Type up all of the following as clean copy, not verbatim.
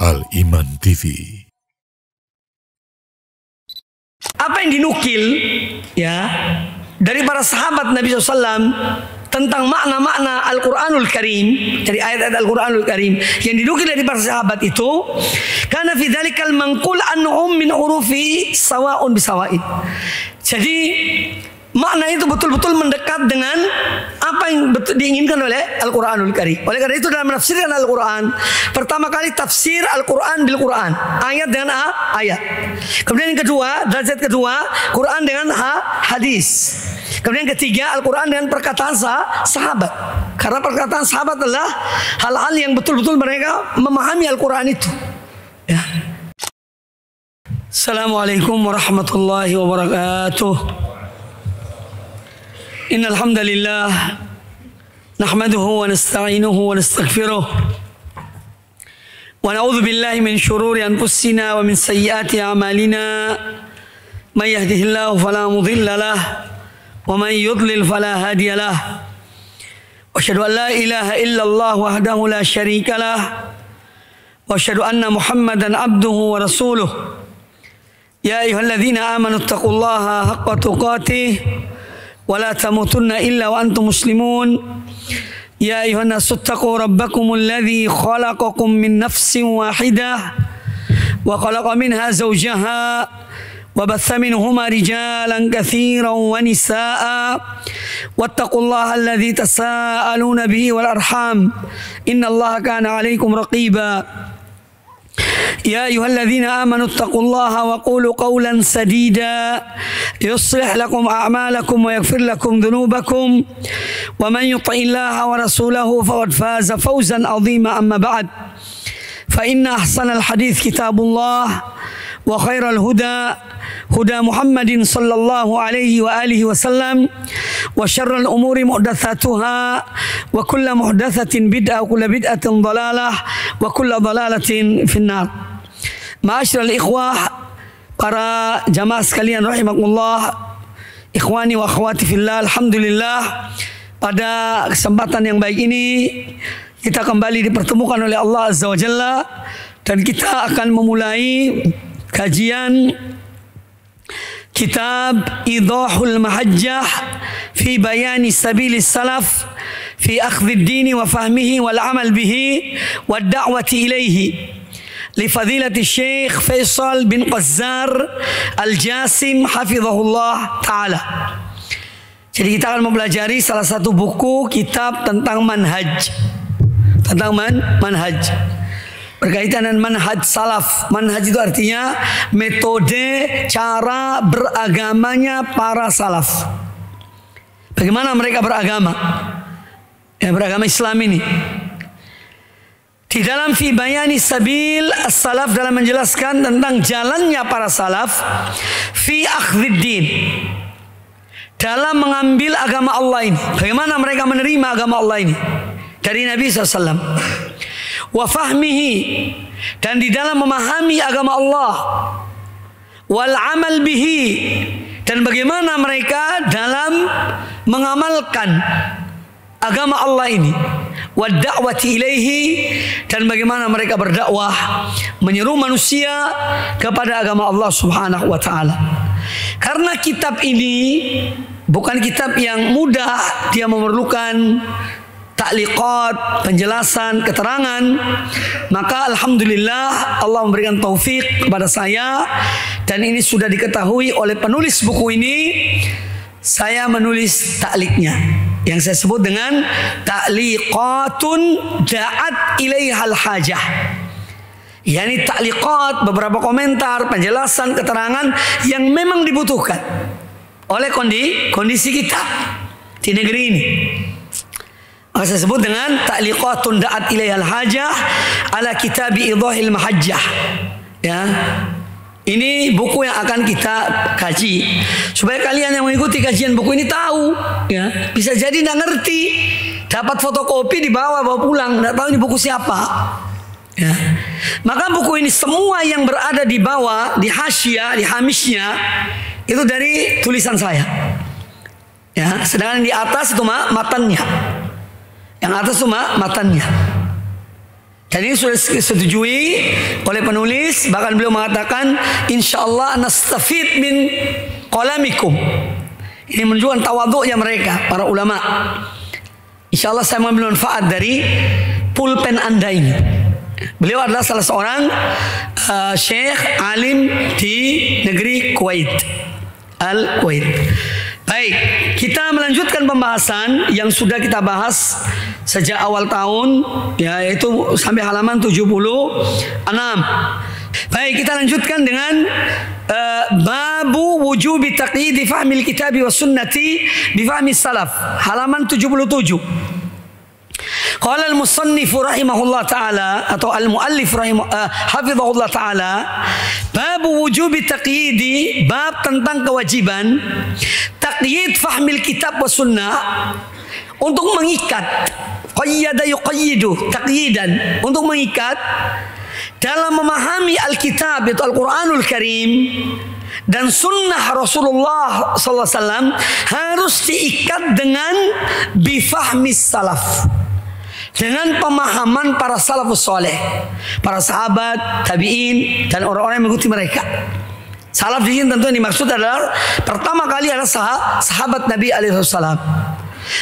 Al-Iman TV. Apa yang dinukil ya dari para sahabat Nabi SAW tentang makna-makna Al-Quranul Karim, dari ayat-ayat Al-Quranul Karim yang dinukil dari para sahabat itu, karena fi dzalikal manqul anhum min urufi sawa'un bisawa'in. Jadi makna itu betul-betul mendekat dengan apa yang diinginkan oleh Al-Quranul Karim. Oleh karena itu dalam menafsirkan Al-Quran, pertama kali tafsir Al-Quran bil Quran, ayat dengan ayat. Kemudian yang kedua, derajat kedua, Quran dengan hadis. Kemudian yang ketiga, Al-Quran dengan perkataan sahabat. Karena perkataan sahabat adalah hal-hal yang betul-betul mereka memahami Al-Quran itu ya. Assalamualaikum warahmatullahi wabarakatuh. Innal hamdalillah nahmaduhu wa nasta'inuhu wa nastaghfiruh wa na'udzu billahi min shururi anfusina wa min sayyiati a'malina. May yahdihillahu fala mudilla lahu wa man yudlil fala hadiya lahu. Wa asyhadu an la ilaha illallah wahdahu la syarika lahu wa asyhadu anna Muhammadan abduhu wa rasuluh. Ya ayyuhalladzina amanu taqullaha haqqa tuqatih ولا تموتن إلا وأنتم مسلمون. يا أيها الناس اتقوا ربكم الذي خلقكم من نفس واحدة وخلق منها زوجها وبث منهما رجالا كثيرا ونساء واتقوا الله الذي تساءلون به والأرحام إن الله كان عليكم رقيبا. يا أيها الذين آمنوا اتقوا الله وقولوا قولا سديدا يصلح لكم أعمالكم ويغفر لكم ذنوبكم ومن يطع الله ورسوله فقد فاز فوزا عظيما. أما بعد فإن أحسن الحديث كتاب الله وخير الهدى هدى محمد صلى الله عليه وآله وسلم وشر الأمور محدثاتها وكل محدثة بدعة وكل بدعة ضلالة وكل ضلالة في النار. Ma'asyiral ikhwah, para jamaah sekalian rahimakumullah, ikhwani wa akhwati fillah, alhamdulillah pada kesempatan yang baik ini kita kembali dipertemukan oleh Allah Azza wa Jalla dan kita akan memulai kajian kitab Idahul Mahajjah fi bayani sabilis salaf fi akhdhid dini wa fahmihi wal amal bihi wad da'wati ilaihi li fadilati Syekh Faisal bin Qazzar Al-Jasim hafizahullah ta'ala. Jadi kita akan mempelajari salah satu buku kitab tentang manhaj, tentang manhaj berkaitan dengan manhaj salaf. Manhaj itu artinya metode cara beragamanya para salaf. Bagaimana mereka beragama? Ya, beragama Islam ini. Di dalam fi bayani sabil as-salaf, dalam menjelaskan tentang jalannya para salaf fi akhdhiddin, dalam mengambil agama Allah ini. Bagaimana mereka menerima agama Allah ini dari Nabi SAW. Wa fahmihi, dan di dalam memahami agama Allah. Wal amal bihi, dan bagaimana mereka dalam mengamalkan agama Allah ini. Wad da'wati ilaihi, dan bagaimana mereka berdakwah menyeru manusia kepada agama Allah Subhanahu wa taala. Karena kitab ini bukan kitab yang mudah, dia memerlukan ta'liqat, penjelasan, keterangan. Maka alhamdulillah Allah memberikan taufik kepada saya, dan ini sudah diketahui oleh penulis buku ini. Saya menulis ta'liqnya yang saya sebut dengan ta'liqatun da'at ilaihal hajah. Yani ta'liqat, beberapa komentar, penjelasan, keterangan yang memang dibutuhkan oleh kondisi kita di negeri ini. Maka saya sebut dengan ta'liqatun da'at ilaihal hajah ala kitabi Idahil Mahajjah. Ya. Ini buku yang akan kita kaji supaya kalian yang mengikuti kajian buku ini tahu, ya. Bisa jadi nggak ngerti, dapat fotokopi bawa pulang, nggak tahu ini buku siapa, ya. Maka buku ini semua yang berada di bawah, di hasyiah, di hamisnya itu dari tulisan saya, ya. Sedangkan di atas itu matannya, yang atas itu matannya. Dan ini sudah disetujui oleh penulis, bahkan beliau mengatakan insyaallah nastafid min qalamikum. Ini menunjukkan tawadhu'nya mereka para ulama. Insyaallah saya mengambil manfaat dari pulpen Anda ini. Beliau adalah salah seorang syekh alim di negeri Kuwait, Al-Kuwait. Baik, kita melanjutkan pembahasan yang sudah kita bahas sejak awal tahun, yaitu sampai halaman 76. Baik, kita lanjutkan dengan babu wujubi taqyidi fahmil kitabi was sunnati bi fahmi salaf, halaman 77. Qala al-musannif rahimahullah ta'ala atau al-muallif hafizahullah ta'ala, bab wujubi taqyidi, bab tentang kewajiban taqyid fahmil kitab wa sunnah, untuk mengikat, qayyada yuqayyidu taqyidan, untuk mengikat dalam memahami Alkitab itu Al-Quranul Karim dan sunnah Rasulullah SAW, harus diikat dengan bifahmi salaf, dengan pemahaman para salafus soleh, para sahabat, tabi'in, dan orang-orang yang mengikuti mereka. Salaf di sini tentu yang dimaksud adalah pertama kali adalah sahabat Nabi alaihissalam.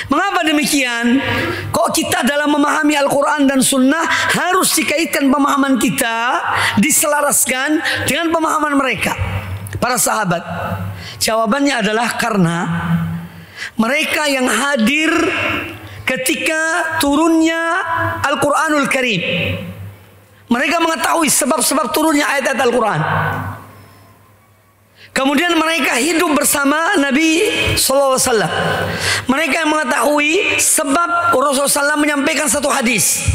Mengapa demikian? Kok kita dalam memahami Al-Quran dan Sunnah harus dikaitkan pemahaman kita, diselaraskan dengan pemahaman mereka, para sahabat? Jawabannya adalah karena mereka yang hadir ketika turunnya Al-Quranul Karim. Mereka mengetahui sebab-sebab turunnya ayat-ayat Al-Quran. Kemudian mereka hidup bersama Nabi SAW. Mereka yang mengetahui sebab Rasulullah SAW menyampaikan satu hadis,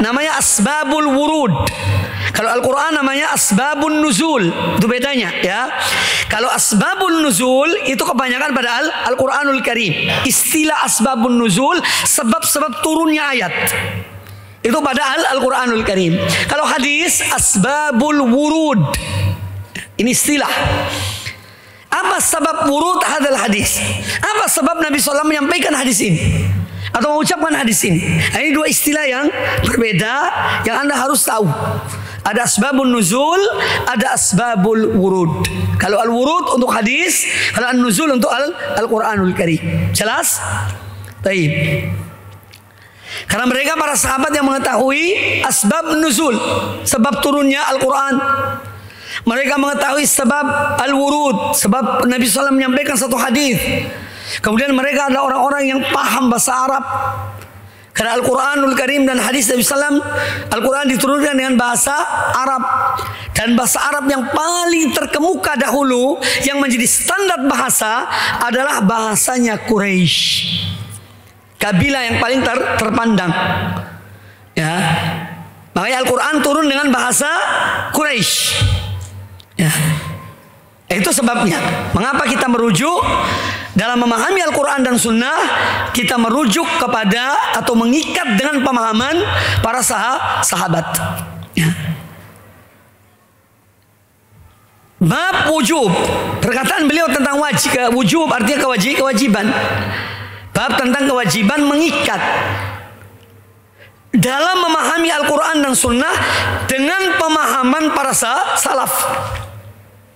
namanya asbabul wurud. Kalau Al-Quran namanya asbabun nuzul, itu bedanya. Kalau asbabun nuzul itu kebanyakan pada Al-Quranul Karim. Istilah asbabun nuzul, sebab-sebab turunnya ayat, itu pada Al-Quranul Karim. Kalau hadis asbabul wurud, ini istilah. Apa sebab wurud hadal hadis? Apa sebab Nabi SAW menyampaikan hadis ini atau mengucapkan hadis ini? Ini dua istilah yang berbeda yang Anda harus tahu. Ada asbabun nuzul, ada asbabul wurud. Kalau al-wurud untuk hadis, kalau an-nuzul untuk Al-Quranul Karim. Jelas? Baik. Karena mereka para sahabat yang mengetahui asbab nuzul, sebab turunnya Al-Quran. Mereka mengetahui sebab al-wurud, sebab Nabi SAW menyampaikan satu hadis. Kemudian mereka adalah orang-orang yang paham bahasa Arab. Karena Al-Quranul Karim dan hadis Nabi SAW, Al-Quran diturunkan dengan bahasa Arab. Dan bahasa Arab yang paling terkemuka dahulu, yang menjadi standar bahasa, adalah bahasanya Quraisy, kabilah yang paling terpandang. Makanya Al-Quran turun dengan bahasa Quraisy. Itu sebabnya mengapa kita merujuk dalam memahami Al-Quran dan Sunnah, kita merujuk kepada atau mengikat dengan pemahaman para sahabat. Bab wujub, perkataan beliau tentang wujub artinya kewajiban. Bab tentang kewajiban mengikat dalam memahami Al-Quran dan Sunnah dengan pemahaman para salaf.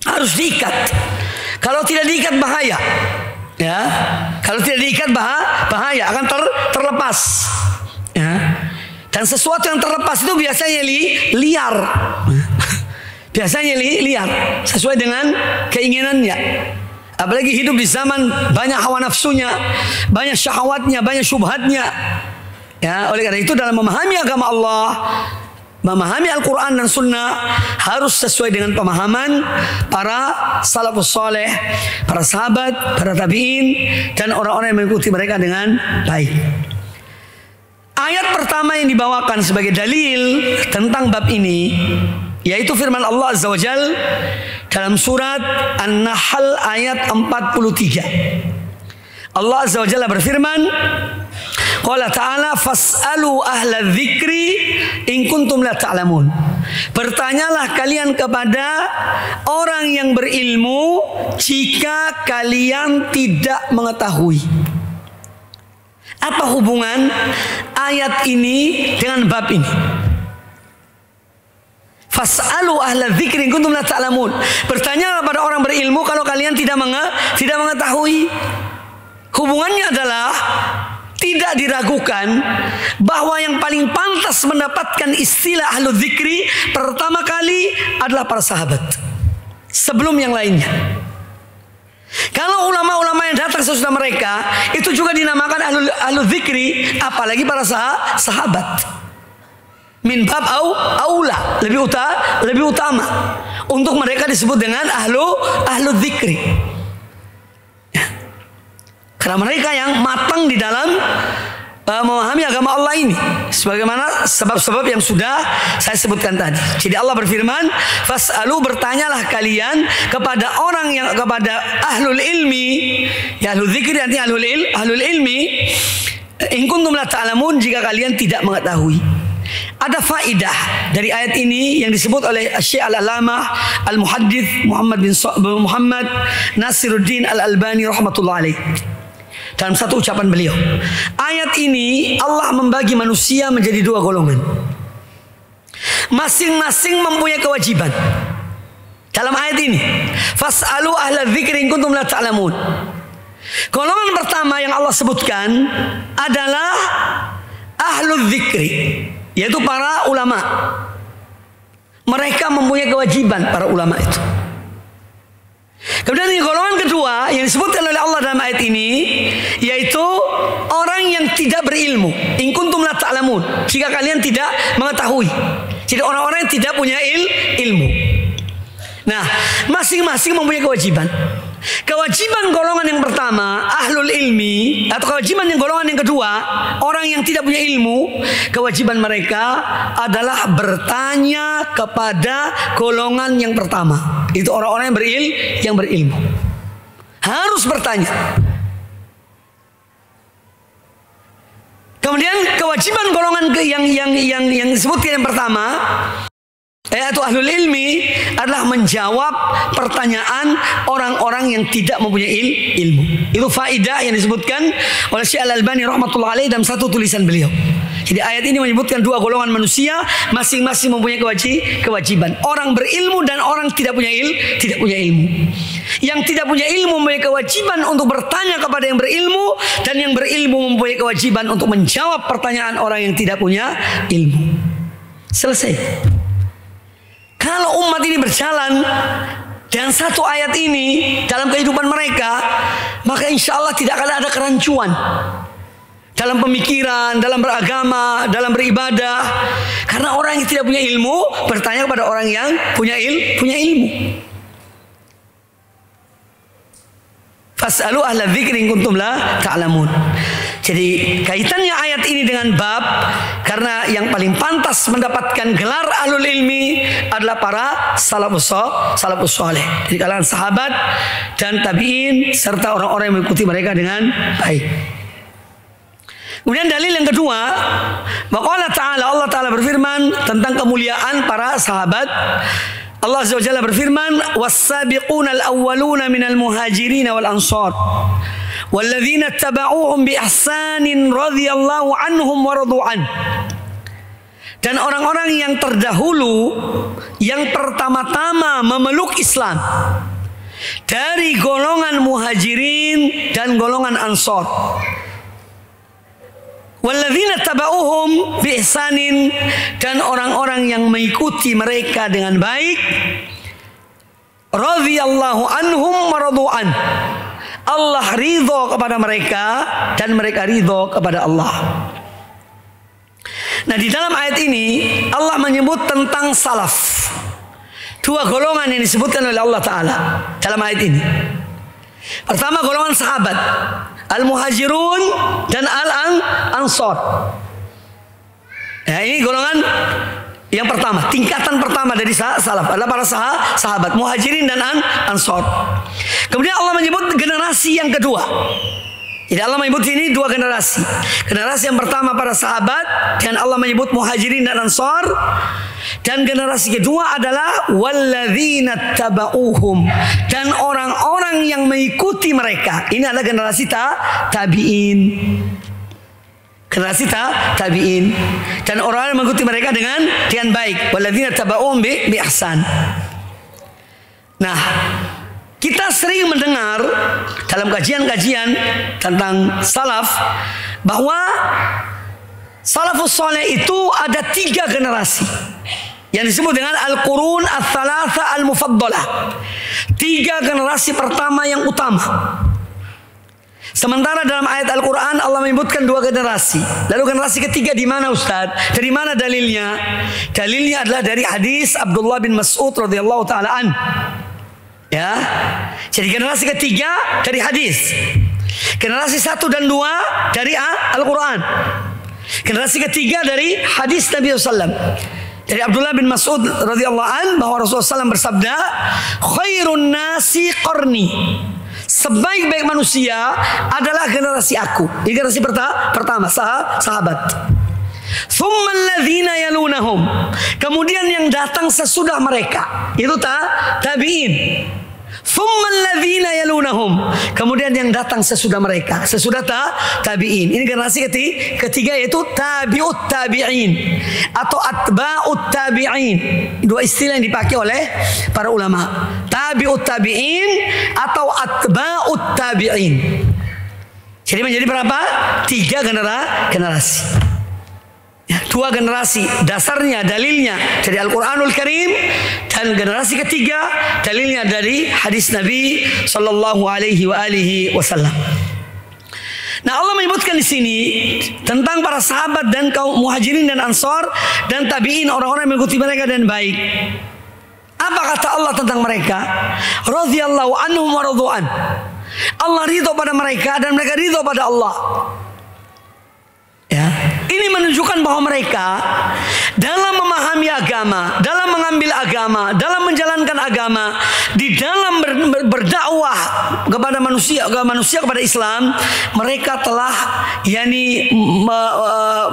Harus diikat. Kalau tidak diikat bahaya. Kalau tidak diikat bahaya, akan terlepas. Dan sesuatu yang terlepas itu biasanya liar. Biasanya liar, sesuai dengan keinginannya. Apalagi hidup di zaman banyak hawa nafsunya, banyak syahwatnya, banyak syubhatnya. Oleh karena itu dalam memahami agama Allah, memahami Al-Quran dan Sunnah, harus sesuai dengan pemahaman para salafus soleh, para sahabat, para tabi'in, dan orang-orang yang mengikuti mereka dengan baik. Ayat pertama yang dibawakan sebagai dalil tentang bab ini, yaitu firman Allah Azza wa Jal dalam surat An-Nahl ayat 43. Allah Azza wa Jalla berfirman, Qala ta'ala fas'alu ahla dzikri in kuntum la ta'lamun. Bertanyalah kalian kepada orang yang berilmu jika kalian tidak mengetahui. Apa hubungan ayat ini dengan bab ini. Fas'alu ahla dzikri in kuntum la ta'lamun. Bertanyalah pada orang berilmu kalau kalian tidak mengetahui. Hubungannya adalah tidak diragukan bahwa yang paling pantas mendapatkan istilah ahlu dzikri pertama kali adalah para sahabat sebelum yang lainnya. Kalau ulama-ulama yang datang sesudah mereka itu juga dinamakan ahlu dzikri, apalagi para sahabat. Min bab aula, lebih utama untuk mereka disebut dengan ahlu dzikri. Karena mereka yang matang di dalam memahami agama Allah ini, sebagaimana sebab-sebab yang sudah saya sebutkan tadi. Jadi Allah berfirman, fas'alu, bertanyalah kalian kepada ahlul ilmi, ya ahlul dzikri artinya ahlul ilmi, in kuntum la ta'lamun, jika kalian tidak mengetahui. Ada faidah dari ayat ini yang disebut oleh Syekh Al-Alamah Al-Muhaddits Muhammad Nasiruddin Al-Albani rahmatullah alaih. Dalam satu ucapan beliau, ayat ini Allah membagi manusia menjadi dua golongan. Masing-masing mempunyai kewajiban. Dalam ayat ini, fas'alu ahla dzikri in kuntum la ta'lamun. Golongan pertama yang Allah sebutkan adalah ahlu dzikri, yaitu para ulama. Mereka mempunyai kewajiban, para ulama itu. Kemudian golongan kedua yang disebutkan oleh Allah dalam ayat ini, yaitu orang yang tidak berilmu. In kuntum la ta'lamun, jika kalian tidak mengetahui. Jadi orang-orang yang tidak punya ilmu. Nah, masing-masing mempunyai kewajiban. Kewajiban golongan yang pertama, ahlul ilmi, atau kewajiban yang golongan yang kedua, orang yang tidak punya ilmu, kewajiban mereka adalah bertanya kepada golongan yang pertama. Itu orang-orang yang berilmu. Harus bertanya. Kemudian kewajiban golongan yang disebutkan yang pertama, yaitu ahlul ilmi, adalah menjawab pertanyaan orang-orang yang tidak mempunyai ilmu. Itu faidah yang disebutkan oleh Syekh Al-Albani rahmatullah alaih dalam satu tulisan beliau. Jadi ayat ini menyebutkan dua golongan manusia, masing-masing mempunyai kewajiban. Orang berilmu dan orang tidak punya ilmu. Yang tidak punya ilmu mempunyai kewajiban untuk bertanya kepada yang berilmu, dan yang berilmu mempunyai kewajiban untuk menjawab pertanyaan orang yang tidak punya ilmu. Selesai. Kalau umat ini berjalan dengan satu ayat ini dalam kehidupan mereka, maka insya Allah tidak akan ada kerancuan dalam pemikiran, dalam beragama, dalam beribadah. Karena orang yang tidak punya ilmu bertanya kepada orang yang punya ilmu. Fas'alu ahla dzikri in kuntum la ta'lamun. Jadi kaitannya ayat ini dengan bab, karena yang paling pantas mendapatkan gelar ahlul ilmi adalah para salafus saleh, di kalangan sahabat dan tabi'in serta orang-orang yang mengikuti mereka dengan baik. Kemudian dalil yang kedua, Allah Ta'ala berfirman tentang kemuliaan para sahabat. Allah Azza wa Jalla berfirman, was-sabiquna al-awwaluna minal muhajirin wal ansar walladzina tabauhum bi ihsanin radhiyallahu anhum wa radu an. Dan orang-orang yang terdahulu yang pertama-tama memeluk Islam dari golongan muhajirin dan golongan ansar, walladzina tabauhum bi ihsanin, dan orang-orang yang mengikuti mereka dengan baik, radhiyallahu anhum wa radu an. Allah ridho kepada mereka dan mereka ridho kepada Allah. Nah, di dalam ayat ini Allah menyebut tentang salaf, dua golongan yang disebutkan oleh Allah Ta'ala dalam ayat ini. Pertama, golongan sahabat, al-muhajirun dan al-ansar. Ya, ini golongan yang pertama, tingkatan pertama dari salaf adalah para sahabat, muhajirin dan ansar. Kemudian Allah menyebut generasi yang kedua. Jadi Allah menyebut ini dua generasi. Generasi yang pertama para sahabat, dan Allah menyebut muhajirin dan ansar. Dan generasi kedua adalah walladzina tabauhum, dan orang-orang yang mengikuti mereka. Ini adalah generasi tabi'in. generasi tabi'in, dan orang yang mengikuti mereka dengan baik. Walladzina taba'uhum bi ihsan. Nah, kita sering mendengar dalam kajian-kajian tentang salaf bahwa salafus saleh itu ada 3 generasi yang disebut dengan al-qurun ats-tsalatsa al-mufaddalah. 3 generasi pertama yang utama. Sementara dalam ayat Al-Quran Allah menyebutkan 2 generasi. Lalu generasi ketiga di mana, Ustaz? Dari mana dalilnya? Dalilnya adalah dari hadis Abdullah bin Mas'ud radhiyallahu taala an. Ya. Jadi generasi ketiga dari hadis. Generasi 1 dan 2 dari Al-Quran. Generasi ketiga dari hadis Nabi SAW. Dari Abdullah bin Mas'ud radhiyallahu an bahwa Rasulullah SAW bersabda, "Khairun nasi qarni." Sebaik-baik manusia adalah generasi aku. Ini generasi pertama, sahabat. Thumma alladzina yalunahum. Kemudian yang datang sesudah mereka, itu tabi'in. Thumma alladzina yalunahum. Kemudian yang datang sesudah mereka, sesudah tabi'in. Ini generasi ketiga yaitu tabi'ut tabi'in atau atba'ut tabi'in. 2 istilah yang dipakai oleh para ulama. Tabi'ut tabi'in atau atba'ut tabi'in. Jadi menjadi berapa? 3 generasi. Ya, 2 generasi, dasarnya dalilnya dari Al-Quranul Karim, dan generasi ketiga dalilnya dari hadis Nabi Sallallahu Alaihi Wasallam. Nah, Allah menyebutkan di sini tentang para sahabat dan kaum muhajirin dan ansor dan tabiin, orang-orang yang mengikuti mereka dan baik. Apa kata Allah tentang mereka? Radhiyallahu anhum wa radu'an. Allah ridho pada mereka dan mereka ridho pada Allah. Ya, ini menunjukkan bahwa mereka dalam memahami agama, dalam mengambil agama, dalam menjalankan agama, di dalam berdakwah kepada manusia kepada Islam, mereka telah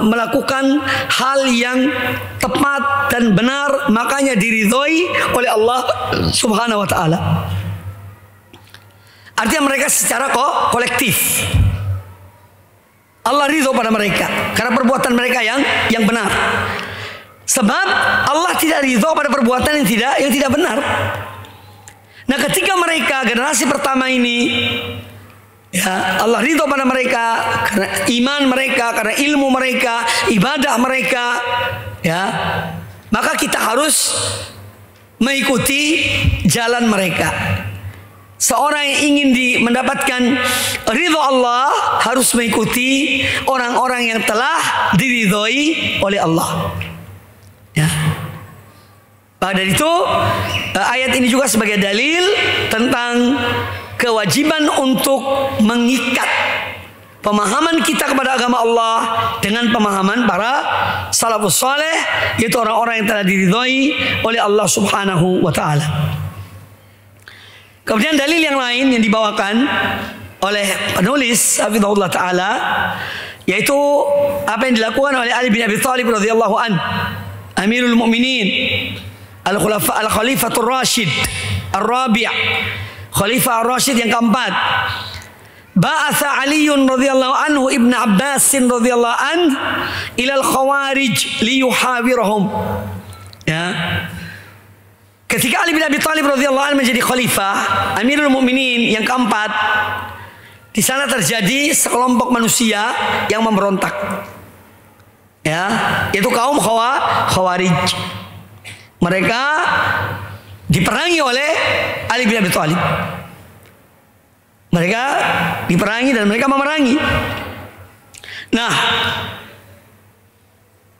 melakukan hal yang tepat dan benar, makanya diridhoi oleh Allah Subhanahu wa taala. Artinya mereka secara kolektif Allah ridho pada mereka karena perbuatan mereka yang benar. Sebab Allah tidak ridho pada perbuatan yang tidak benar. Nah, ketika mereka generasi pertama ini, ya, Allah ridho pada mereka karena iman mereka, karena ilmu mereka, ibadah mereka, ya, maka kita harus mengikuti jalan mereka. Seorang yang ingin mendapatkan ridho Allah harus mengikuti orang-orang yang telah diridhoi oleh Allah. Ya. Dari itu ayat ini juga sebagai dalil tentang kewajiban untuk mengikat pemahaman kita kepada agama Allah dengan pemahaman para salafus saleh, yaitu orang-orang yang telah diridhoi oleh Allah Subhanahu wa taala. Kemudian dalil yang lain yang dibawakan oleh penulis hafizahullah taala, yaitu apa yang dilakukan oleh Ali bin Abi Thalib radhiyallahu an, Amirul Mukminin, Al-Khalifatur Rashid Ar-Rabi', Khalifah Ar-Rashid yang keempat. Ba'atha Aliun radhiyallahu anhu Ibn Abbas radhiyallahu an ila al-Khawarij liyuhawirahum. Ya. Ketika Ali bin Abi Thalib radhiyallahu anhu menjadi khalifah, Amirul Mukminin yang keempat, di sana terjadi sekelompok manusia yang memberontak. Ya, itu kaum Khawarij. Mereka diperangi oleh Ali bin Abi Thalib. Mereka diperangi dan mereka memerangi. Nah,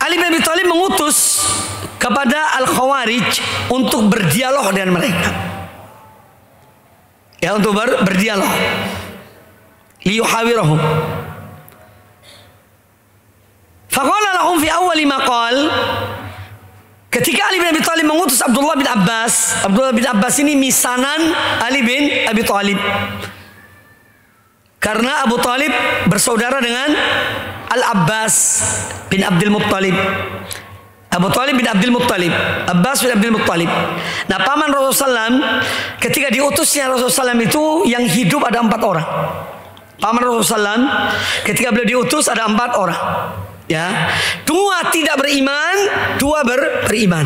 Ali bin Abi Thalib mengutus kepada Al-Khawarij untuk berdialog dengan mereka. Ya, untuk berdialog. Liyuhawirahum. Faqala lahum fi awwali ma qal. Ketika Ali bin Abi Thalib mengutus Abdullah bin Abbas ini misanan Ali bin Abi Thalib. Karena Abu Thalib bersaudara dengan Al-Abbas bin Abdul Muttalib. Abu Thalib bin Abdul Muttalib, Abbas bin Abdul Muttalib. Nah, paman Rasulullah SAW ketika diutusnya Rasulullah SAW itu yang hidup ada 4 orang. paman Rasulullah SAW, ketika beliau diutus ada 4 orang. Ya, 2 tidak beriman, 2 beriman.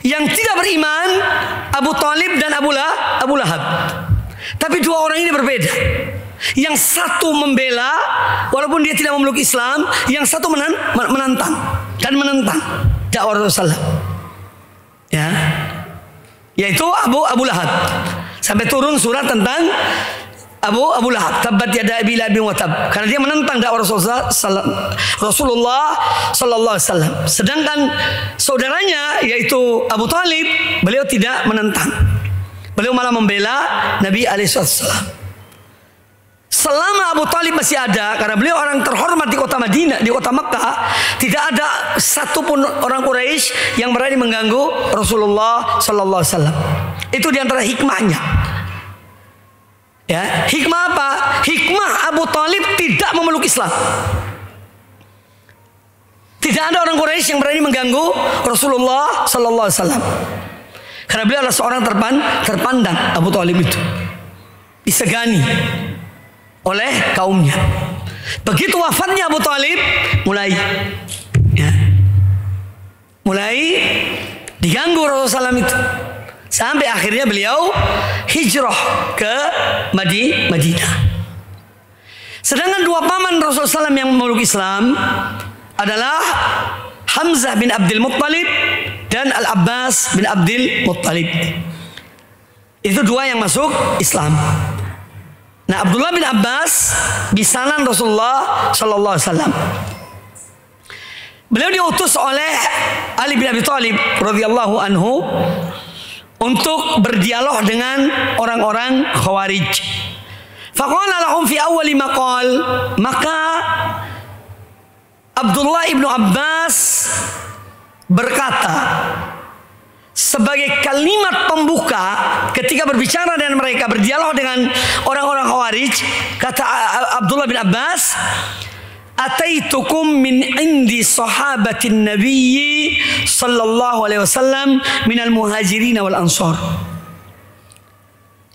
Yang tidak beriman Abu Thalib dan Abu Lahab. Tapi 2 orang ini berbeda. Yang satu membela walaupun dia tidak memeluk Islam, yang satu menentang dakwah Rasulullah. Ya, yaitu Abu Lahab. Sampai turun surat tentang Abu Lahab, tabbat yada abi lahabin wa tab, karena dia menentang dakwah Rasulullah sallallahu alaihi wasallam. Sedangkan saudaranya yaitu Abu Thalib, beliau tidak menentang. Beliau malah membela Nabi alaihi wasallam. Selama Abu Thalib masih ada, karena beliau orang terhormat di kota Madinah, di kota Mekah, tidak ada satupun orang Quraisy yang berani mengganggu Rasulullah sallallahu alaihi wasallam. Itu diantara hikmahnya. Ya, hikmah apa? Hikmah Abu Thalib tidak memeluk Islam. Tidak ada orang Quraisy yang berani mengganggu Rasulullah sallallahu alaihi wasallam. Karena beliau adalah seorang terpandang, Abu Thalib itu disegani oleh kaumnya. Begitu wafatnya Abu Thalib, mulai diganggu Rasulullah SAW itu. Sampai akhirnya beliau hijrah ke Madinah. Sedangkan 2 paman Rasulullah SAW yang memeluk Islam adalah Hamzah bin Abdul Muttalib dan Al-Abbas bin Abdul Muttalib. Itu 2 yang masuk Islam. Nah, Abdullah bin Abbas bisanan Rasulullah sallallahu alaihi wasallam. Beliau diutus oleh Ali bin Abi Thalib radhiyallahu anhu untuk berdialog dengan orang-orang Khawarij. Faqala lahum fi awwali maqal, maka Abdullah ibnu Abbas berkata sebagai kalimat pembuka ketika berbicara dengan mereka, berdialog dengan orang-orang Khawarij, kata Abdullah bin Abbas, "Ataitukum min indi sahabatin nabiyyi sallallahu alaihi wasallam minal muhajirin wal ansar."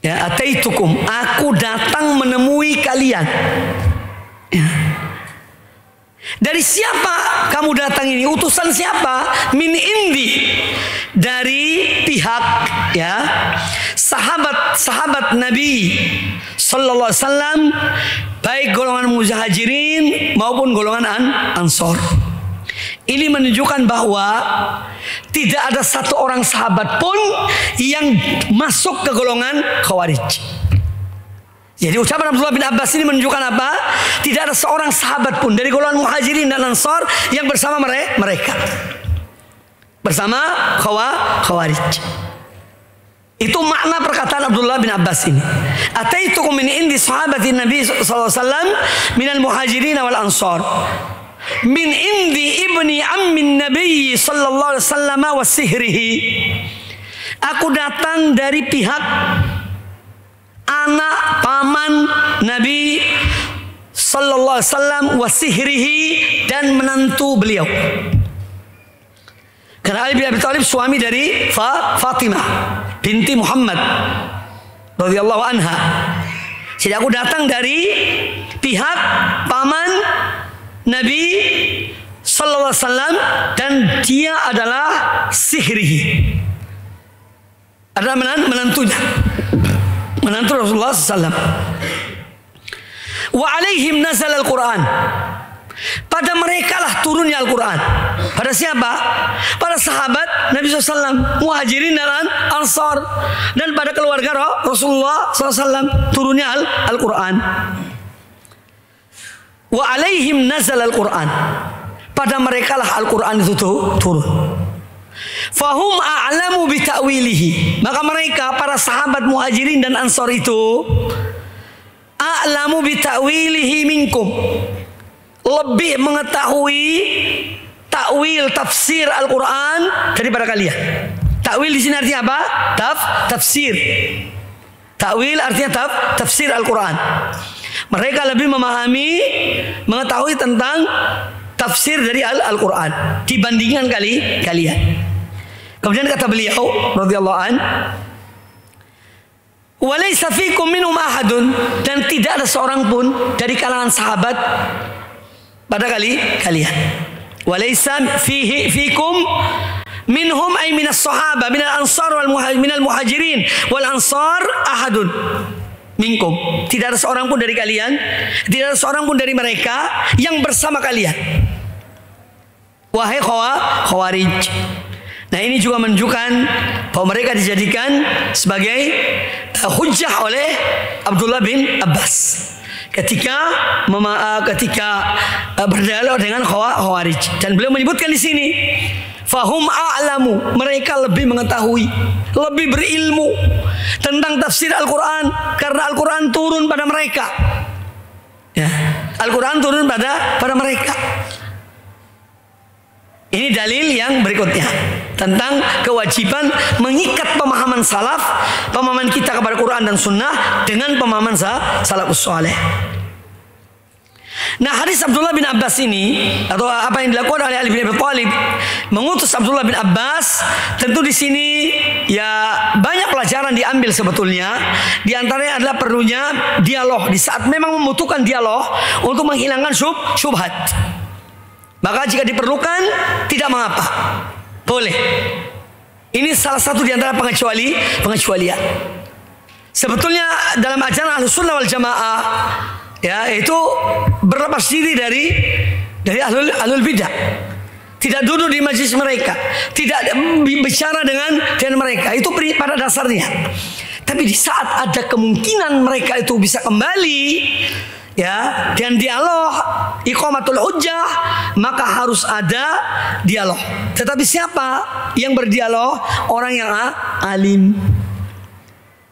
Ya, ataitukum, aku datang menemui kalian. Ya. Dari siapa kamu datang ini? Utusan siapa? Min indi, dari pihak sahabat Nabi sallallahu alaihi wasallam, baik golongan muhajirin maupun golongan ansor. Ini menunjukkan bahwa tidak ada satu orang sahabat pun yang masuk ke golongan Khawarij. Jadi ucapan Abdullah bin Abbas ini menunjukkan apa? Tidak ada seorang sahabat pun dari golongan muhajirin dan ansor yang bersama mereka. Bersama Khawarij. Itu makna perkataan Abdullah bin Abbas ini. Ataitukum min indi sahabatin Nabi sallallahu alaihi wasallam minal muhajirin wal ansar. Min indi ibni ammin Nabi sallallahu alaihi wasallam wa sihrihi. Aku datang dari pihak anak paman Nabi sallallahu alaihi wasallam wa sihrihi, dan menantu beliau. Karena Ali bin Abi Thalib suami dari Fatimah binti Muhammad radhiyallahu anha. Jadi aku datang dari pihak paman Nabi sallallahu alaihi wasallam, dan dia adalah sihrihi, adalah menantunya, menantu Rasulullah SAW. Wa alaihim nazal al-Quran. Pada mereka lah turunnya Al-Quran. Pada siapa? Pada sahabat Nabi SAW, muhajirin dan ansar, dan pada keluarga Rasulullah SAW turunnya Al-Quran. Wa alaihim nazal al-Quran. Pada mereka lah Al-Quran itu turun. Fahum a'lamu bita'wilihi. Maka mereka, para sahabat muhajirin dan ansar itu, a'lamu bita'wilihi minkum, lebih mengetahui takwil tafsir Al-Quran daripada kalian. Takwil di sini artinya apa? Tafsir. Takwil artinya tafsir Al-Quran. Mereka lebih memahami, mengetahui tentang tafsir dari Al-Quran dibandingkan kalian. Kemudian kata beliau radhiyallahu an, Walaysa fikum minhum ahadun, dan tidak ada seorang pun dari kalangan sahabat pada kalian. Walaysa fikum minhum ay minas sahaba minal ansar wal minal muhajirin wal ansar ahadun minkum. Tidak ada seorang pun dari kalian, tidak ada seorang pun dari mereka yang bersama kalian, wahai khawarij. Nah, ini juga menunjukkan bahwa mereka dijadikan sebagai hujjah oleh Abdullah bin Abbas ketika berdialog dengan Khawarij. Dan beliau menyebutkan di sini, fahum a'lamu, mereka lebih mengetahui, lebih berilmu tentang tafsir Al-Quran, karena Al-Quran turun pada mereka. Ya, Al-Quran turun pada mereka. Ini dalil yang berikutnya tentang kewajiban mengikat pemahaman salaf, pemahaman kita kepada Quran dan Sunnah dengan pemahaman salafus saleh. Nah, hadis Abdullah bin Abbas ini, atau apa yang dilakukan oleh Ali bin Abi Thalib mengutus Abdullah bin Abbas, tentu di sini ya banyak pelajaran diambil sebetulnya. Di antaranya adalah perlunya dialog di saat memang membutuhkan dialog untuk menghilangkan syubhat. Maka jika diperlukan, tidak mengapa, boleh. Ini salah satu di antara pengecualian. Sebetulnya dalam ajaran Ahlussunnah wal Jamaah, ya, itu berlepas diri dari ahlul bidah. Tidak duduk di majlis mereka, tidak bicara dengan mereka. Itu pada dasarnya. Tapi di saat ada kemungkinan mereka itu bisa kembali, ya, dan dialog iqamatul hujjah, maka harus ada dialog. Tetapi siapa yang berdialog? Orang yang alim,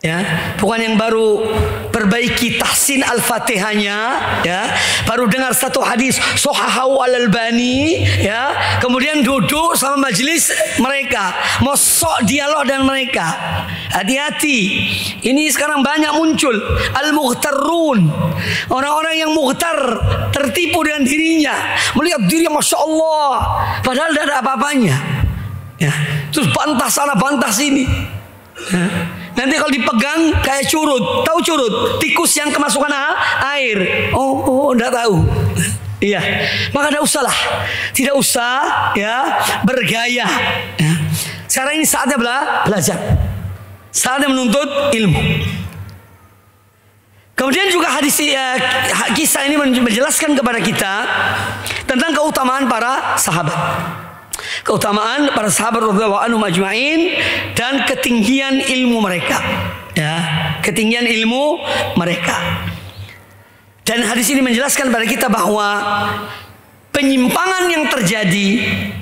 ya, bukan yang baru perbaiki tahsin al-fatihahnya, ya, baru dengar satu hadis sahahahu al-Albani, ya, kemudian duduk sama majelis mereka, mau sok dialog dengan mereka. Hati-hati, ini sekarang banyak muncul al-mughtarrun, orang-orang yang mughtar, tertipu dengan dirinya, melihat dirinya masya Allah, padahal tidak ada apa-apanya, ya, terus bantah sana bantah sini, ya. Nanti kalau dipegang kayak curut, tahu curut, tikus yang kemasukan air. Oh, enggak tahu. Iya, maka tidak usah ya bergaya. Ya. Sekarang ini saatnya belajar, saatnya menuntut ilmu. Kemudian juga hadis kisah ini menjelaskan kepada kita tentang keutamaan para sahabat. Keutamaan para sahabat radhiyallahu anhum ajma'in dan ketinggian ilmu mereka, ya, ketinggian ilmu mereka. Dan hadis ini menjelaskan kepada kita bahwa penyimpangan yang terjadi,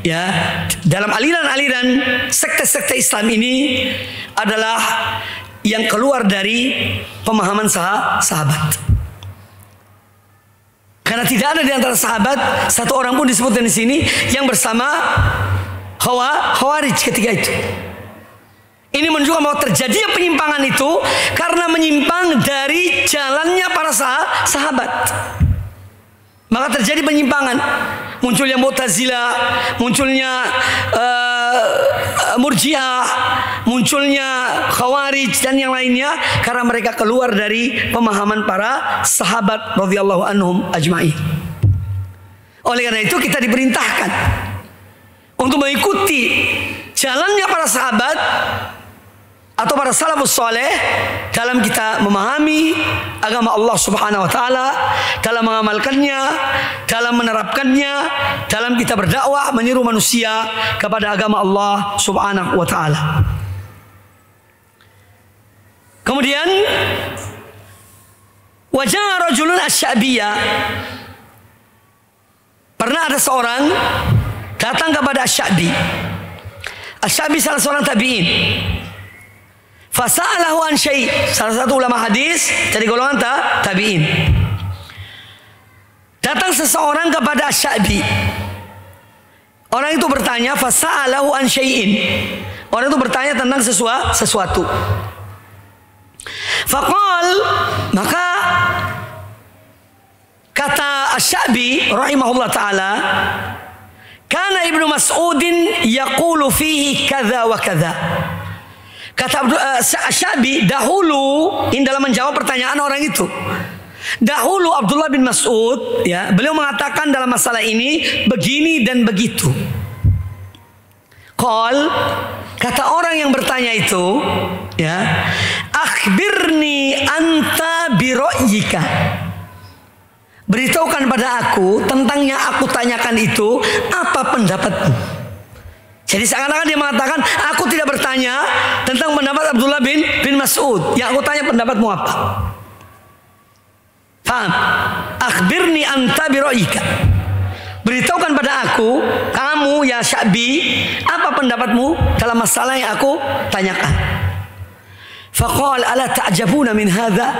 ya, dalam aliran-aliran sekte-sekte Islam ini adalah yang keluar dari pemahaman sahabat. Karena tidak ada di antara sahabat satu orang pun disebutkan di sini yang bersama Khawarij ketika itu. Ini menunjukkan bahwa terjadinya penyimpangan itu karena menyimpang dari jalannya para sahabat. Maka terjadi penyimpangan, munculnya Mu'tazilah, munculnya Murji'ah, munculnya Khawarij dan yang lainnya karena mereka keluar dari pemahaman para sahabat radhiyallahu anhum ajma'in. Oleh karena itu kita diperintahkan untuk mengikuti jalannya para sahabat atau para salafus saleh dalam kita memahami agama Allah Subhanahu wa taala, dalam mengamalkannya, dalam menerapkannya, dalam kita berdakwah menyeru manusia kepada agama Allah Subhanahu wa taala. Kemudian wajah rajulun asy-Sya'biyah. Pernah ada seorang datang kepada Asy-Sya'bi. Asy-Sya'bi salah seorang tabi'in. Fasa'alahu an syai', salah satu ulama hadis dari golongan tabi'in. Datang seseorang kepada Asy-Sya'bi. Orang itu bertanya, fasa'alahu an syai'in. Orang itu bertanya tentang sesuatu. Faqal, maka kata Asy-Sya'bi rahimahullah taala, kana Ibnu Mas'udin yaqulu fihi kadza wa kadza. Kata Syabi, dahulu ini dalam menjawab pertanyaan orang itu. Dahulu Abdullah bin Mas'ud, ya, beliau mengatakan dalam masalah ini begini dan begitu. Kata orang yang bertanya itu, ya, akhbirni anta biro'yika. Beritahukan pada aku tentang yang aku tanyakan itu, apa pendapatmu? Jadi seakan-akan dia mengatakan, aku tidak bertanya tentang pendapat Abdullah bin Mas'ud. Yang aku tanya pendapatmu apa? Paham? Akhbirni anta biro'yika. Beritahukan pada aku, kamu ya Syabi, apa pendapatmu dalam masalah yang aku tanyakan. Faqal ala ta'jabuna min hadha.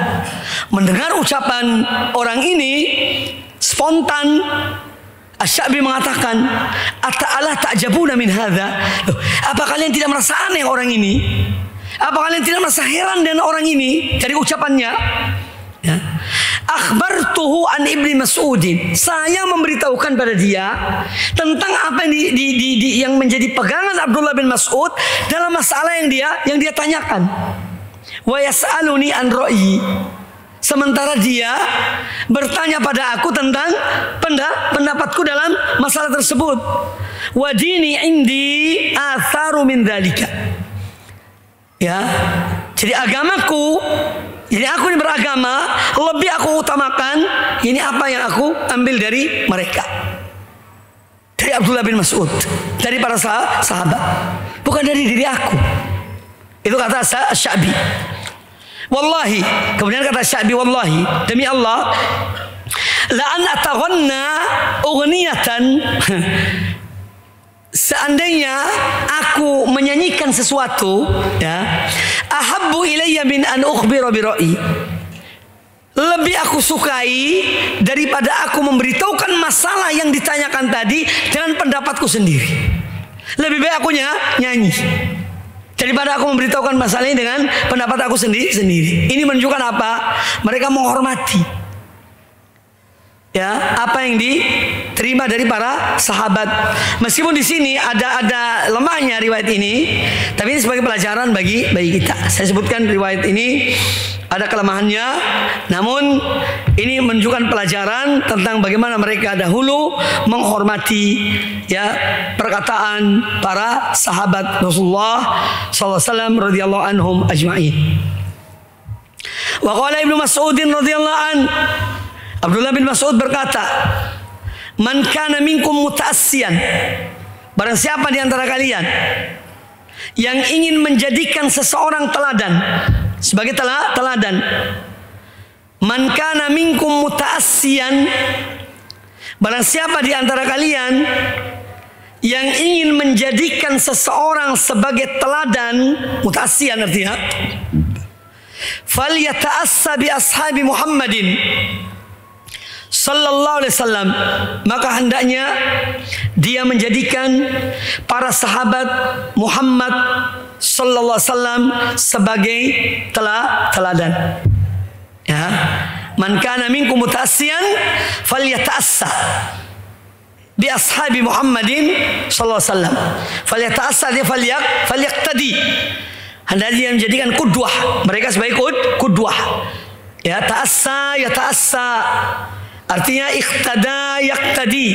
Mendengar ucapan orang ini, spontan Asy-Syabi mengatakan, ala ta'jabuna min hadha. Apa kalian tidak merasa aneh orang ini? Apa kalian tidak merasa heran dengan orang ini dari ucapannya? Ya. Akhbartuhu an Ibni Mas'udin. Saya memberitahukan pada dia tentang apa yang menjadi pegangan Abdullah bin Mas'ud dalam masalah yang dia tanyakan. Wa yas'aluni an ra'yi. Sementara dia bertanya pada aku tentang pendapatku dalam masalah tersebut. Wa dini indi atharu min dzalika. Ya. Jadi agamaku, jadi aku ini beragama, lebih aku utamakan ini apa yang aku ambil dari mereka. Dari Abdullah bin Mas'ud, dari para sahabat, bukan dari diri aku. Itu kata Syabi. Wallahi, kemudian kata Syabi, wallahi, demi Allah, la an ataghanna ughniyatan. Seandainya aku menyanyikan sesuatu, ya, ahabbu ilayya min an ukhbira bi ra'yi. Lebih aku sukai daripada aku memberitahukan masalah yang ditanyakan tadi dengan pendapatku sendiri. Lebih baik aku nyanyi daripada aku memberitahukan masalah ini dengan pendapat aku sendiri. Ini menunjukkan apa? Mereka menghormati, ya, apa yang diterima dari para sahabat. Meskipun di sini ada lemahnya riwayat ini, tapi ini sebagai pelajaran bagi kita. Saya sebutkan riwayat ini ada kelemahannya, namun ini menunjukkan pelajaran tentang bagaimana mereka dahulu menghormati, ya, perkataan para sahabat Rasulullah SAW radhiyallahu anhum ajma'in. Wa qala Ibnu Mas'ud radhiyallahu an, Abdullah bin Mas'ud berkata, man kana minkum muta'assiyan, barang siapa di antara kalian yang ingin menjadikan seseorang teladan sebagai teladan, man kana minkum muta'assiyan, barang siapa di antara kalian yang ingin menjadikan seseorang sebagai teladan, muta'assiyan artinya falyata'assa bi ashabi Muhammadin sallallahu alaihi wasallam, maka hendaknya dia menjadikan para sahabat Muhammad sallallahu alaihi wasallam sebagai teladan. Ya, man kana minkum muta'assiyan falyata'assa bi ashabi Muhammadin sallallahu alaihi wasallam. Falyata'assa, dia falyaqtadi. Hendaknya dia menjadikan qudwah mereka sebagai qudwah. Ya, ta'assa ya ta'assa. Artinya iqtada yaqtadi,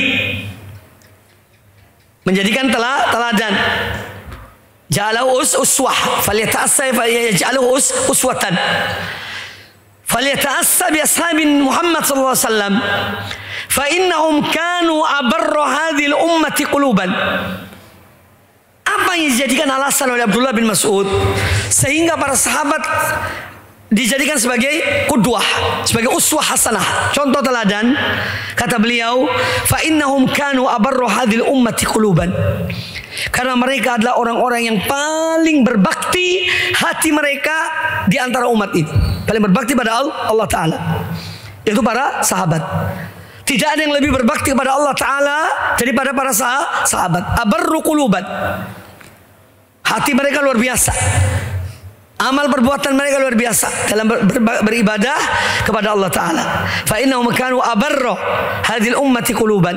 menjadikan teladan. Ja'alahu uswah, falyata'assa yaj'aluhu uswatan. Falyata'assa bi ashabin Muhammad sallallahu alaihi wasallam fa innahum kanu abarra hadhil ummati quluban. Apa yang dijadikan alasan oleh Abdullah bin Mas'ud sehingga para sahabat dijadikan sebagai qudwah, sebagai uswah hasanah, contoh teladan? Kata beliau, fa innahum kanu abarru hadhil ummati quluban. Karena mereka adalah orang-orang yang paling berbakti hati mereka di antara umat ini. Paling berbakti pada Allah Ta'ala, yaitu para sahabat. Tidak ada yang lebih berbakti kepada Allah Ta'ala daripada para sahabat. Abarru quluban. Hati mereka luar biasa, amal perbuatan mereka luar biasa dalam beribadah kepada Allah Ta'ala. Fa innahum kanu abarra hadhil ummati quluban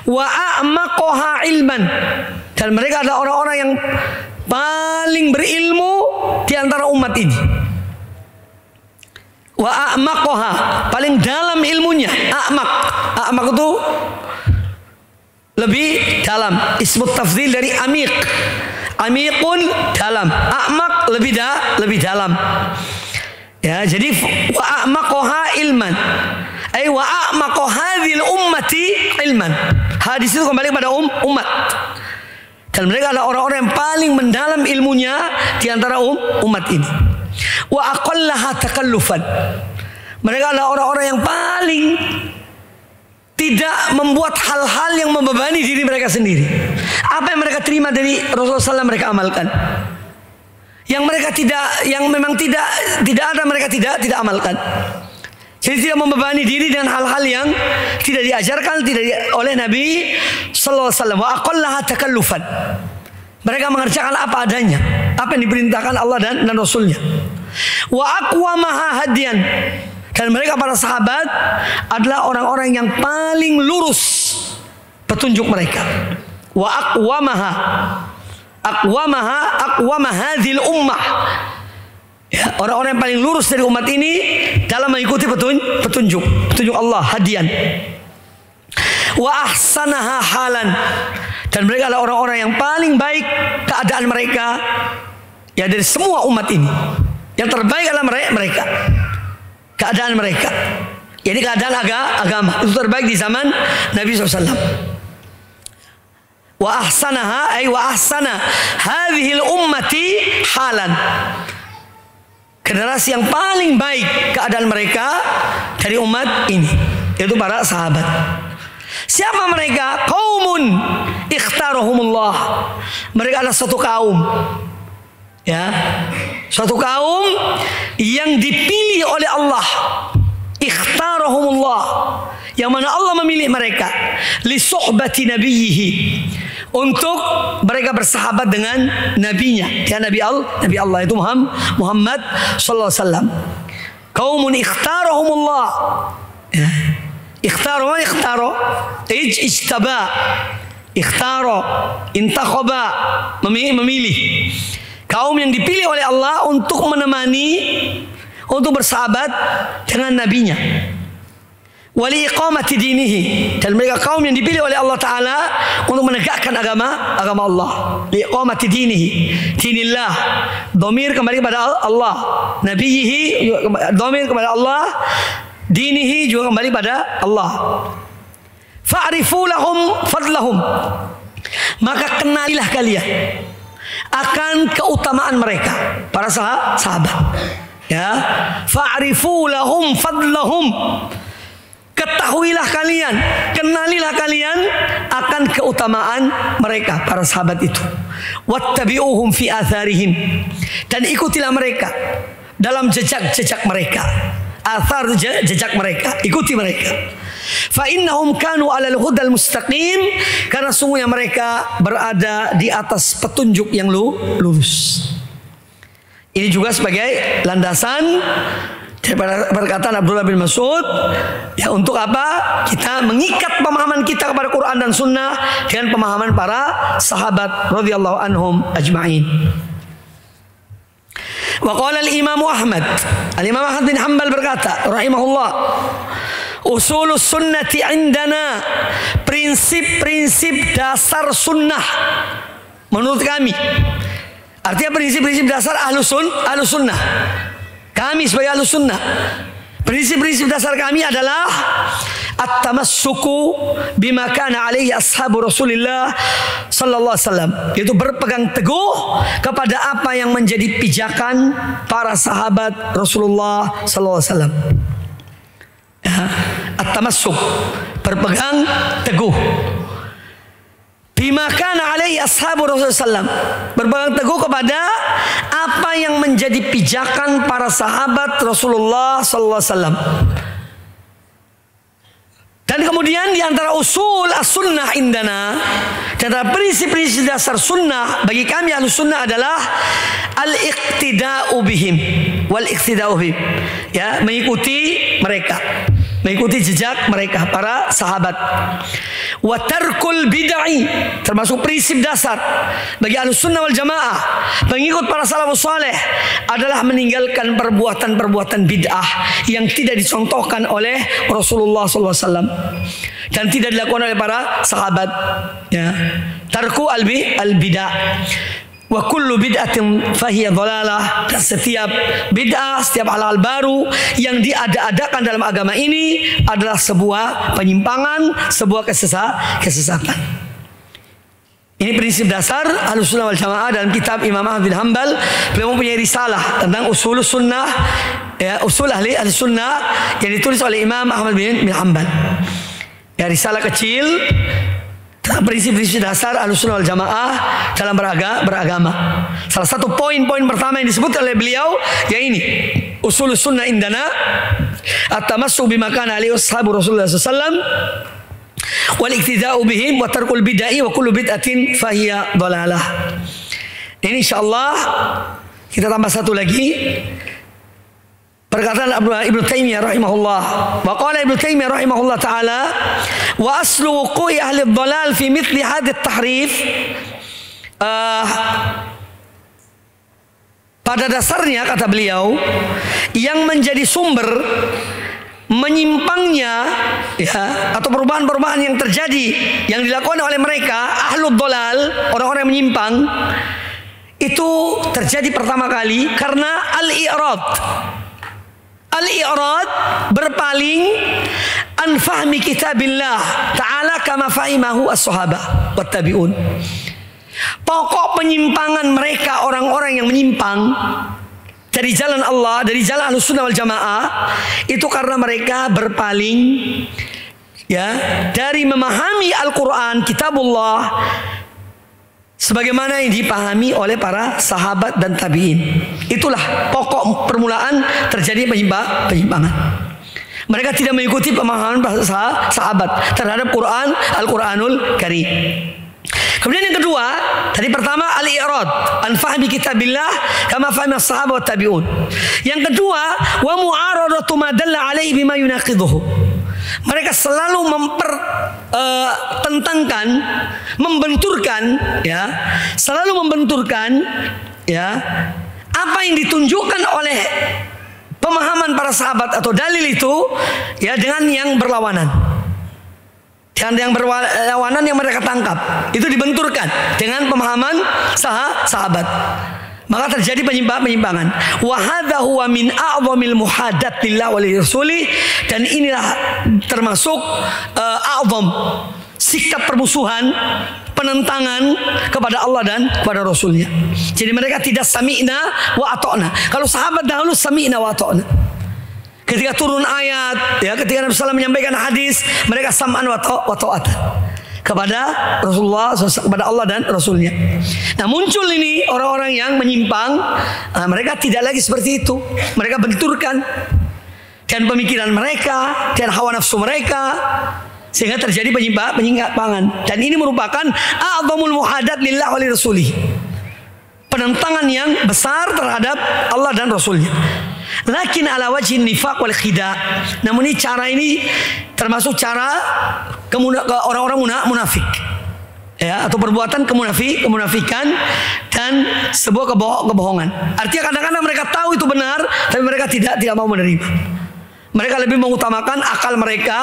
wa a'maqaha ilman. Dan mereka adalah orang-orang yang paling berilmu di antara umat ini. Wa a'maqaha, paling dalam ilmunya. A'maq itu lebih dalam. Ismut tafdhil dari amiq. Amiqun dalam, a'maq lebih dalam. Ya, jadi wa a'maqaha ilman. Ay wa a'maqa hadhil ummati ilman. Hadis itu kembali pada umat. Dan mereka adalah orang-orang yang paling mendalam ilmunya di antara umat ini. Wa aqallaha takallufan. Mereka adalah orang-orang yang paling tidak membuat hal-hal yang membebani diri mereka sendiri. Apa yang mereka terima dari Rasulullah SAW mereka amalkan. Yang mereka memang tidak ada, mereka tidak amalkan. Jadi tidak membebani diri dengan hal-hal yang tidak diajarkan oleh Nabi sallallahu alaihi wasallam. Wa aqallaha takallufan. Mereka mengerjakan apa adanya, apa yang diperintahkan Allah dan Rasulnya. Wa aqwamaha hadiyan. Dan mereka para sahabat adalah orang-orang yang paling lurus petunjuk mereka. Wa aqwama hadhil ummah. Ya, orang-orang yang paling lurus dari umat ini dalam mengikuti petunjuk Allah, hadian. Wa ahsanaha halan. Dan mereka adalah orang-orang yang paling baik keadaan mereka ya dari semua umat ini. Yang terbaik adalah mereka. Keadaan mereka. Jadi keadaan agama itu terbaik di zaman Nabi SAW. Wa ahsanaha ay wa ahsana hadhil ummati halan. Generasi yang paling baik keadaan mereka dari umat ini, yaitu para sahabat. Siapa mereka? Qaumun ikhtarahumullah. Mereka adalah suatu kaum, ya, suatu kaum yang dipilih oleh Allah. Ikhtarahumullah, yang mana Allah memilih mereka li suhbati nabiyhi, untuk mereka bersahabat dengan nabinya, ya Nabi Allah itu Muhammad sallallahu alaihi wasallam. Qaumun ikhtarahumullah. Ya. Ikhtaro ijtaba, ikhtaro intakhaba, memilih. Kaum yang dipilih oleh Allah untuk menemani, untuk bersahabat dengan nabinya. Wali iqamati dinihi, dan mereka kaum yang dipilih oleh Allah Ta'ala untuk menegakkan agama Allah. Li iqamati dinihi, dinillah, dhamir kembali kepada Allah, nabiyihi dhamir kepada Allah, dinihi juga kembali pada Allah. Fa'rifu lahum fadlahum, maka kenalilah kalian akan keutamaan mereka, para sahabat. Ya, fa'rifu lahum fadlahum, ketahuilah kalian, kenalilah kalian akan keutamaan mereka, para sahabat itu. Wattabi'uhum fi atharihim, dan ikutilah mereka dalam jejak-jejak mereka. Athar, jejak mereka, ikuti mereka. Fa innahum kanu 'alal hudal mustaqim, karena sungguhnya mereka berada di atas petunjuk yang lurus. Ini juga sebagai landasan daripada perkataan Abdullah bin Mas'ud, ya, untuk apa? Kita mengikat pemahaman kita kepada Quran dan Sunnah dengan pemahaman para sahabat radhiyallahu anhum ajma'in. Wa qala al-Imam Ahmad, al-Imam Ahmad bin Hanbal berkata rahimahullah, usulus sunnati indana, prinsip-prinsip dasar sunnah menurut kami. Artinya prinsip-prinsip dasar ahlus sunnah. Kami sebagai ahlus sunnah, prinsip-prinsip dasar kami adalah at-tamassuku bima kana alaihi ashabu Rasulillah sallallahu alaihi wasallam, yaitu berpegang teguh kepada apa yang menjadi pijakan para sahabat Rasulullah sallallahu alaihi wasallam. Ya, at-tamassuk, berpegang teguh. Bima kana alaihi ashabu Rasulullah sallallahu alaihi wasallam, berpegang teguh kepada apa yang menjadi pijakan para sahabat Rasulullah sallallahu alaihi wasallam. Dan kemudian di antara usul as-sunnah indana, di antara prinsip-prinsip dasar sunnah bagi kami ahlu sunnah adalah al-iqtida'u bihim wal iqtida'u bihim, ya, mengikuti mereka mengikuti jejak mereka para sahabat. Wa tarkul bid'ah, termasuk prinsip dasar bagi Ahlussunnah wal Jamaah, pengikut para salafus saleh, adalah meninggalkan perbuatan-perbuatan bid'ah yang tidak dicontohkan oleh Rasulullah SAW dan tidak dilakukan oleh para sahabat. Ya. Tarku al-bid'ah. Wa kullu bid'atin fahiya dhalalah, dan setiap bid'ah, setiap hal-hal baru yang diada-adakan dalam agama ini adalah sebuah penyimpangan, sebuah kesesatan. Ini prinsip dasar Ahlussunnah wal Jamaah dalam kitab Imam Ahmad bin Hanbal. Beliau mempunyai risalah tentang usul sunnah, ya, usul ahli sunnah, yang ditulis oleh Imam Ahmad bin Hanbal. Ya, risalah kecil, prinsip-prinsip dasar Ahlussunnah wal Jamaah dalam beragama. Salah satu poin-poin pertama yang disebut oleh beliau ya ini, usul sunnah indana at-tamassu bima kana alaihi ashabu Rasulullah sallallahu wal iktida'u bihim wa tarkul bid'ah wa kullu bid'atin fahiya dhalalah. Ini insyaallah kita tambah satu lagi. Perkataan Ibnu Taimiyah rahimahullah. Wa qala Ibnu Taimiyah rahimahullah taala, wa aslu wuqu'i ahli dhalal fi mithli hadha at-tahrif, pada dasarnya kata beliau, yang menjadi sumber menyimpangnya ya, atau perubahan-perubahan yang terjadi yang dilakukan oleh mereka ahlul dhalal, orang-orang yang menyimpang, itu terjadi pertama kali karena al-i'rad. Al-i'rad, berpaling an fahmi kitabillah ta'ala kama fahimahu as-sahabah wat tabi'un. Pokok penyimpangan mereka, orang-orang yang menyimpang dari jalan Allah, dari jalan Ahlussunnah wal Jamaah, itu karena mereka berpaling ya dari memahami Al-Qur'an, kitabullah, sebagaimana yang dipahami oleh para sahabat dan tabi'in. Itulah pokok permulaan terjadi penyimpangan. Mereka tidak mengikuti pemahaman para sahabat terhadap Quran, Al-Quranul Karim. Kemudian yang kedua, tadi pertama al-i'rad an fahmi kitabillah kama fahmi as-sahabat wa tabi'un. Yang kedua, wa mu'aradatu ma dalla alaihi bima yunaqidhuhu. Mereka selalu mempertentangkan, membenturkan, ya, selalu membenturkan, ya, apa yang ditunjukkan oleh pemahaman para sahabat atau dalil itu, ya, dengan yang berlawanan. Dan yang berlawanan yang mereka tangkap itu dibenturkan dengan pemahaman sahabat. Maka terjadi penyimpangan. Wa hadza huwa min a'dhamil muhadat lillah wa lirasuli, dan inilah termasuk a'dham, sikap permusuhan, penentangan kepada Allah dan kepada Rasulnya. Jadi mereka tidak sami'na wa ata'na. Kalau sahabat dahulu sami'na wa ata'na. Ketika turun ayat, ya, ketika Nabi SAW menyampaikan hadis, mereka sam'an wa ta'atan kepada Rasulullah, kepada Allah dan Rasulnya. Nah, muncul ini orang-orang yang menyimpang. Mereka tidak lagi seperti itu. Mereka benturkan dan pemikiran mereka dan hawa nafsu mereka, sehingga terjadi penyimpangan. Dan ini merupakan a'dhamul muhadat lillah wa lirasuli, penentangan yang besar terhadap Allah dan Rasulnya. Lakin ala wajhin nifaq wal khida'. Namun ini cara ini termasuk cara orang-orang munafik, ya, atau perbuatan kemunafikan dan sebuah kebohongan. Artinya kadang-kadang mereka tahu itu benar, tapi mereka tidak mau menerima. Mereka lebih mengutamakan akal mereka,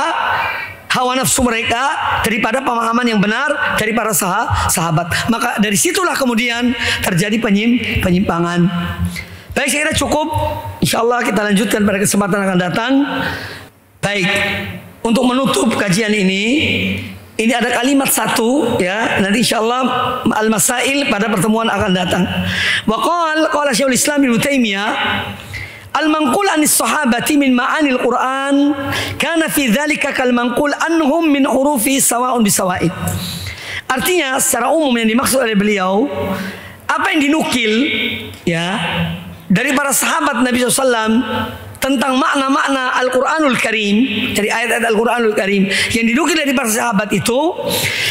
hawa nafsu mereka, daripada pemahaman yang benar dari para sahabat. Maka dari situlah kemudian terjadi penyimpangan. Baik, saya kira cukup. Insyaallah kita lanjutkan pada kesempatan akan datang. Baik, untuk menutup kajian ini ada kalimat satu, ya, nanti insyaallah al-masail pada pertemuan akan datang. Wa qala Syekhul Islam Ibnu Taimiyah, al-manqul anis sahabati min ma'anil Qur'an kana fi dzalika kal manqul anhum min hurufi sawa'un bisawa'id. Artinya secara umum yang dimaksud oleh beliau, apa yang dinukil, ya, dari para sahabat Nabi SAW tentang makna-makna Al-Quranul Karim, dari ayat-ayat Al-Quranul Karim yang dinukil dari para sahabat itu,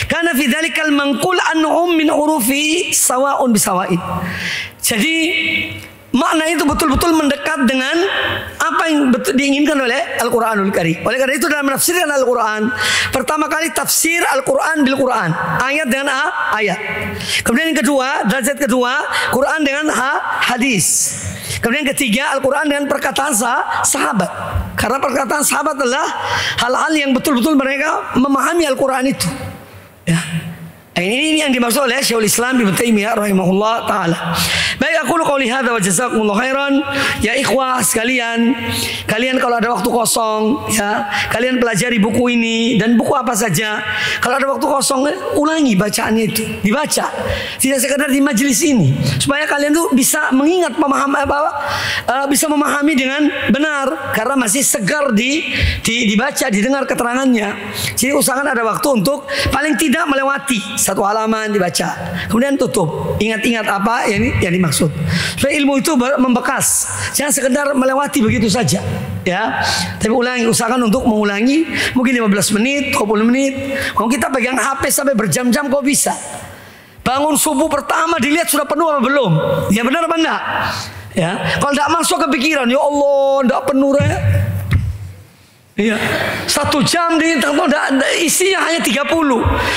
karena fi dzalikal manqul anhum min hurufi sawa'un bisawa'id. Jadi makna itu betul-betul mendekat dengan apa yang diinginkan oleh Al-Quranul Karim. Oleh karena itu dalam menafsirkan Al-Quran, pertama kali tafsir Al-Quran bil Quran, ayat dengan ayat. Kemudian yang kedua, derajat kedua, Quran dengan hadis. Kemudian yang ketiga, Al-Quran dengan perkataan sahabat. Karena perkataan sahabat adalah hal-hal yang betul-betul mereka memahami Al-Quran itu. Ya. Ini yang dimaksud oleh Syekhul Islam Ibnu Taimiyah rahimahullah taala. Baik, aku qouli hadza wa jazakumullahu khairan. Ya ikhwah sekalian, kalian kalau ada waktu kosong ya, kalian pelajari buku ini dan buku apa saja. Kalau ada waktu kosong, ulangi bacaannya itu, dibaca. Tidak sekadar di majelis ini, supaya kalian tuh bisa mengingat bisa memahami dengan benar karena masih segar dibaca, didengar keterangannya. Jadi usahakan ada waktu untuk paling tidak melewati satu halaman dibaca, kemudian tutup, ingat-ingat apa yang dimaksud. Supaya ilmu itu membekas, jangan sekedar melewati begitu saja, ya. Tapi ulangi, usahakan untuk mengulangi, mungkin 15 menit, 20 menit. Kalau kita pegang HP sampai berjam-jam kok bisa? Bangun subuh pertama dilihat sudah penuh apa belum? Ya benar apa enggak? Ya, kalau enggak masuk kepikiran, ya Allah, enggak penuh ya. Iya, 1 jam di isinya hanya 30.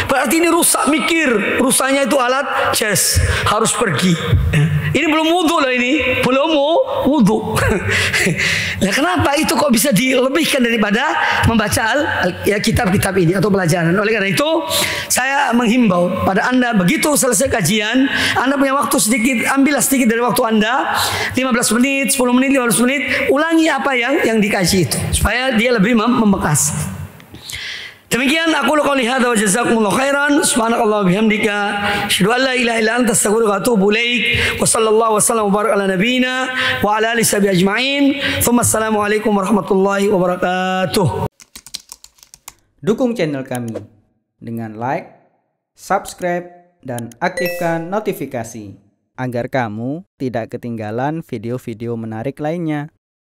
Berarti ini rusak mikir. Rusaknya itu alat jazz, harus pergi. Ini belum wudhu loh, ini belum wudhu. Nah, kenapa itu kok bisa dilebihkan daripada membaca kitab-kitab ini atau pelajaran? Oleh karena itu saya menghimbau pada Anda, begitu selesai kajian, Anda punya waktu sedikit, ambillah sedikit dari waktu Anda, 15 menit, 10 menit, 15 menit, ulangi apa yang dikaji itu, supaya dia lebih membekas. Demikian aku qouli hadza wa jazakumullahu khairan. Subhanakallah bihamdika, asyhadu an la ilaha illa anta, astaghfiruka wa atubu ilaik. Wa sallallahu wasallam wa baraka ala nabiyyina wa ala alihi sahbihi ajma'in. Assalamu alaikum warahmatullahi wabarakatuh. Dukung channel kami dengan like, subscribe, dan aktifkan notifikasi agar kamu tidak ketinggalan video-video menarik lainnya.